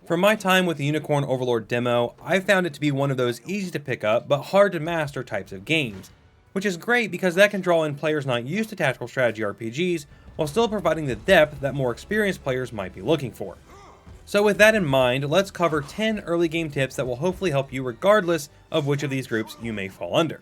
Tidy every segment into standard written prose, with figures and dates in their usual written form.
From my time with the Unicorn Overlord demo, I found it to be one of those easy to pick up but hard to master types of games, which is great because that can draw in players not used to tactical strategy RPGs while still providing the depth that more experienced players might be looking for. So with that in mind, let's cover 10 early game tips that will hopefully help you regardless of which of these groups you may fall under.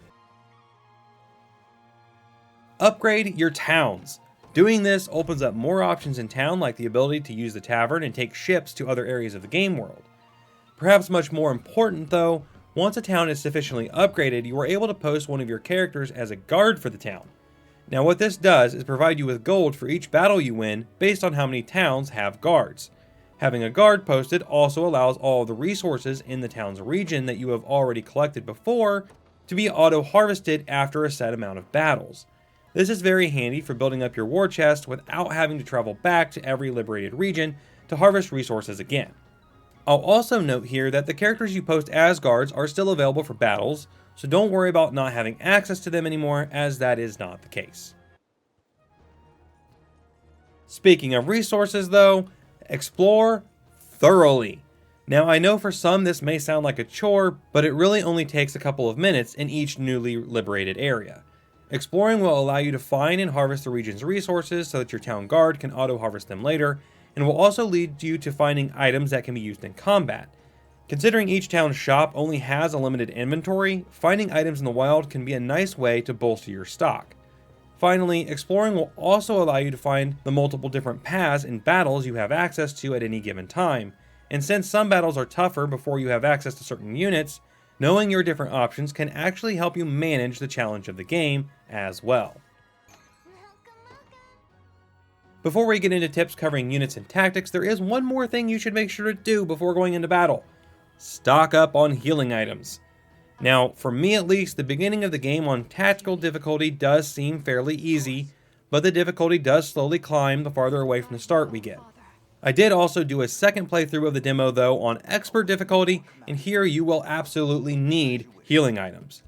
Upgrade your towns. Doing this opens up more options in town, like the ability to use the tavern and take ships to other areas of the game world. Perhaps much more important though, once a town is sufficiently upgraded, you are able to post one of your characters as a guard for the town. Now what this does is provide you with gold for each battle you win based on how many towns have guards. Having a guard posted also allows all of the resources in the town's region that you have already collected before to be auto-harvested after a set amount of battles. This is very handy for building up your war chest without having to travel back to every liberated region to harvest resources again. I'll also note here that the characters you post as guards are still available for battles, so don't worry about not having access to them anymore, as that is not the case. Speaking of resources though, explore thoroughly. Now I know for some this may sound like a chore, but it really only takes a couple of minutes in each newly liberated area. Exploring will allow you to find and harvest the region's resources so that your town guard can auto-harvest them later, and will also lead you to finding items that can be used in combat. Considering each town's shop only has a limited inventory, finding items in the wild can be a nice way to bolster your stock. Finally, exploring will also allow you to find the multiple different paths and battles you have access to at any given time, and since some battles are tougher before you have access to certain units, knowing your different options can actually help you manage the challenge of the game as well. Before we get into tips covering units and tactics, there is one more thing you should make sure to do before going into battle. Stock up on healing items. Now, for me at least, the beginning of the game on tactical difficulty does seem fairly easy, but the difficulty does slowly climb the farther away from the start we get. I did also do a second playthrough of the demo though on expert difficulty, and here you will absolutely need healing items.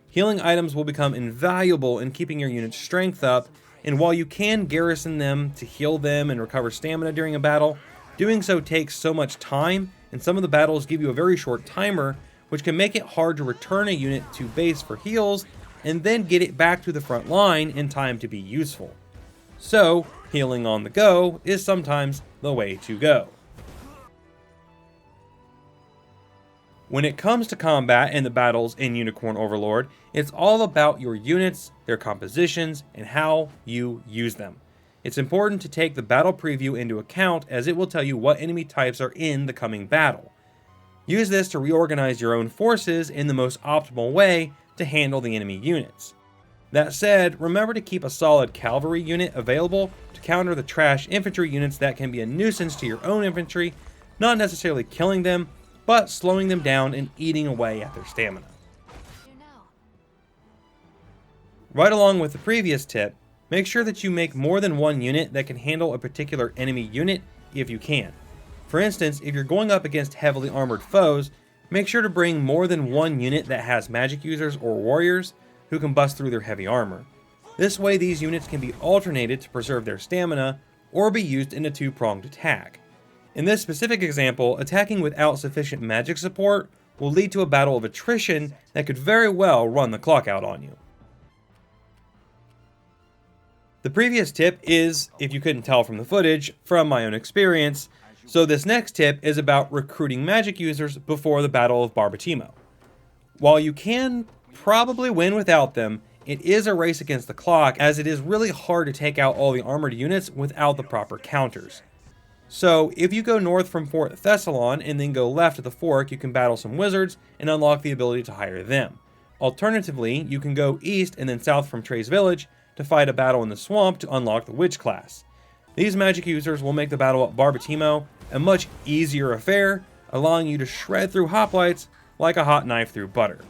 Healing items will become invaluable in keeping your unit's strength up, and while you can garrison them to heal them and recover stamina during a battle, doing so takes so much time, and some of the battles give you a very short timer, which can make it hard to return a unit to base for heals, and then get it back to the front line in time to be useful. So, healing on the go is sometimes the way to go. When it comes to combat and the battles in Unicorn Overlord, it's all about your units, their compositions, and how you use them. It's important to take the battle preview into account as it will tell you what enemy types are in the coming battle. Use this to reorganize your own forces in the most optimal way to handle the enemy units. That said, remember to keep a solid cavalry unit available to counter the trash infantry units that can be a nuisance to your own infantry, not necessarily killing them, but slowing them down and eating away at their stamina. Right along with the previous tip, make sure that you make more than one unit that can handle a particular enemy unit if you can. For instance, if you're going up against heavily armored foes, make sure to bring more than one unit that has magic users or warriors who can bust through their heavy armor. This way these units can be alternated to preserve their stamina or be used in a two-pronged attack. In this specific example, attacking without sufficient magic support will lead to a battle of attrition that could very well run the clock out on you. The previous tip is, if you couldn't tell from the footage, from my own experience, so this next tip is about recruiting magic users before the Battle of Barbatimo. While you can probably win without them, it is a race against the clock as it is really hard to take out all the armored units without the proper counters. So if you go north from Fort Thessalon and then go left at the fork, you can battle some wizards and unlock the ability to hire them. Alternatively, you can go east and then south from Trey's village to fight a battle in the swamp to unlock the witch class. These magic users will make the battle at Barbatimo a much easier affair, allowing you to shred through hoplites like a hot knife through butter.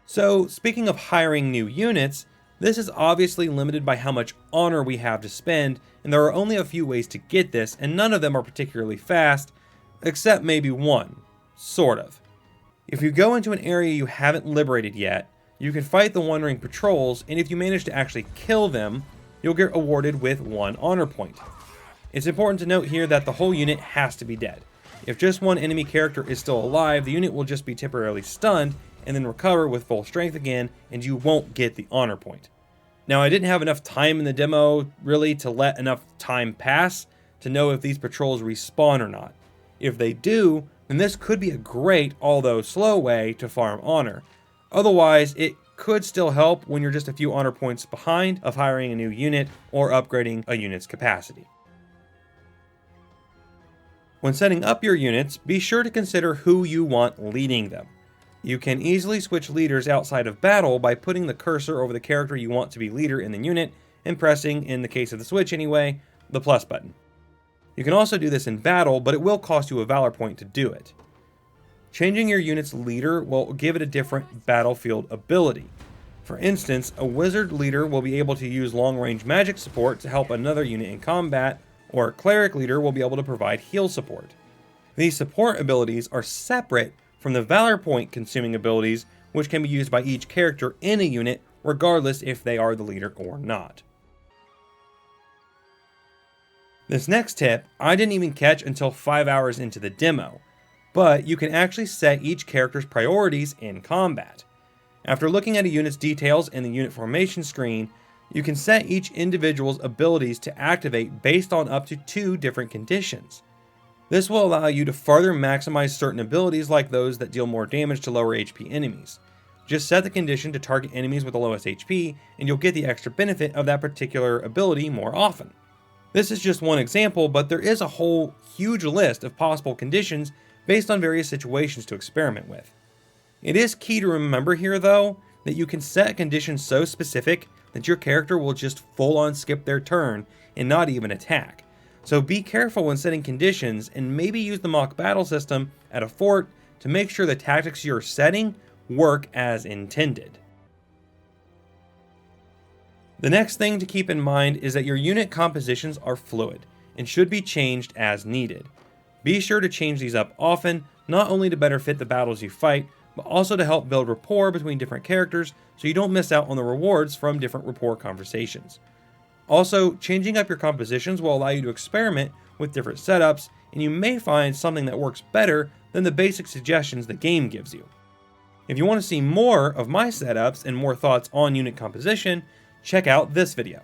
So, speaking of hiring new units, this is obviously limited by how much honor we have to spend, and there are only a few ways to get this, and none of them are particularly fast, except maybe one, sort of. If you go into an area you haven't liberated yet, you can fight the wandering patrols, and if you manage to actually kill them, you'll get awarded with 1 honor point. It's important to note here that the whole unit has to be dead. If just one enemy character is still alive, the unit will just be temporarily stunned and then recover with full strength again, and you won't get the honor point. Now, I didn't have enough time in the demo really to let enough time pass to know if these patrols respawn or not. If they do, then this could be a great, although slow way to farm honor. Otherwise, it could still help when you're just a few honor points behind of hiring a new unit or upgrading a unit's capacity. When setting up your units, be sure to consider who you want leading them. You can easily switch leaders outside of battle by putting the cursor over the character you want to be leader in the unit and pressing, in the case of the switch anyway, the plus button. You can also do this in battle, but it will cost you a valor point to do it. Changing your unit's leader will give it a different battlefield ability. For instance, a wizard leader will be able to use long-range magic support to help another unit in combat, or a cleric leader will be able to provide heal support. These support abilities are separate from the valor point consuming abilities, which can be used by each character in a unit regardless if they are the leader or not. This next tip I didn't even catch until 5 hours into the demo, but you can actually set each character's priorities in combat. After looking at a unit's details in the unit formation screen, you can set each individual's abilities to activate based on up to 2 different conditions. This will allow you to further maximize certain abilities like those that deal more damage to lower HP enemies. Just set the condition to target enemies with the lowest HP and you'll get the extra benefit of that particular ability more often. This is just one example, but there is a whole huge list of possible conditions based on various situations to experiment with. It is key to remember here though, that you can set conditions so specific that your character will just full on skip their turn and not even attack. So be careful when setting conditions and maybe use the mock battle system at a fort to make sure the tactics you're setting work as intended. The next thing to keep in mind is that your unit compositions are fluid and should be changed as needed. Be sure to change these up often, not only to better fit the battles you fight, but also to help build rapport between different characters so you don't miss out on the rewards from different rapport conversations. Also, changing up your compositions will allow you to experiment with different setups, and you may find something that works better than the basic suggestions the game gives you. If you want to see more of my setups and more thoughts on unit composition, check out this video.